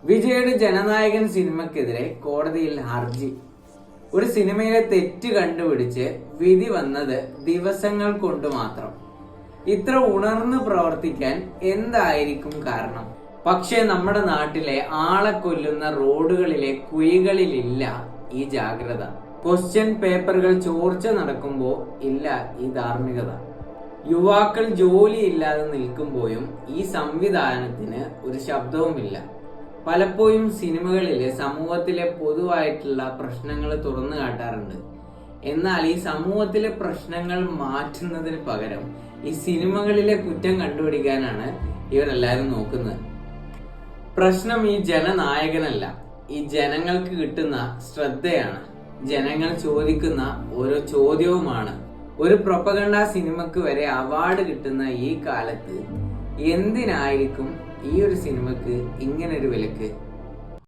വിജയുടെ ജനനായകൻ സിനിമയ്ക്കെതിരെ കോടതിയിൽ ഹർജി. ഒരു സിനിമയിലെ തെറ്റ് കണ്ടുപിടിച്ച് വിധി വന്നത് ദിവസങ്ങൾ കൊണ്ട് മാത്രം. ഇത്ര ഉണർന്ന് പ്രവർത്തിക്കാൻ എന്തായിരിക്കും കാരണം? പക്ഷേ നമ്മുടെ നാട്ടിലെ ആളെ കൊല്ലുന്ന റോഡുകളിലെ കുഴികളിലില്ല ഈ ജാഗ്രത. ക്വസ്റ്റ്യൻ പേപ്പറുകൾ ചോർച്ച നടക്കുമ്പോൾ ഇല്ല ഈ ധാർമ്മികത. യുവാക്കൾ ജോലിയില്ലാതെ നിൽക്കുമ്പോഴും ഈ സംവിധാനത്തിന് ഒരു ശബ്ദവുമില്ല. പലപ്പോഴും സിനിമകളിലെ സമൂഹത്തിലെ പൊതുവായിട്ടുള്ള പ്രശ്നങ്ങൾ തുറന്നു കാട്ടാറുണ്ട്. എന്നാൽ ഈ സമൂഹത്തിലെ പ്രശ്നങ്ങൾ മാറ്റുന്നതിന് പകരം ഈ സിനിമകളിലെ കുറ്റം കണ്ടുപിടിക്കാനാണ് ഇവരെല്ലാവരും നോക്കുന്നത്. പ്രശ്നം ഈ ജനനായകനല്ല, ഈ ജനങ്ങൾക്ക് കിട്ടുന്ന ശ്രദ്ധയാണ്. ജനങ്ങൾ ചോദിക്കുന്ന ഓരോ ചോദ്യവുമാണ്. ഒരു പ്രൊപ്പഗണ്ട സിനിമക്ക് വരെ അവാർഡ് കിട്ടുന്ന ഈ കാലത്ത് എന്തിനായിരിക്കും ഈ ഒരു സിനിമക്ക് ഇങ്ങനൊരു വിലക്ക്?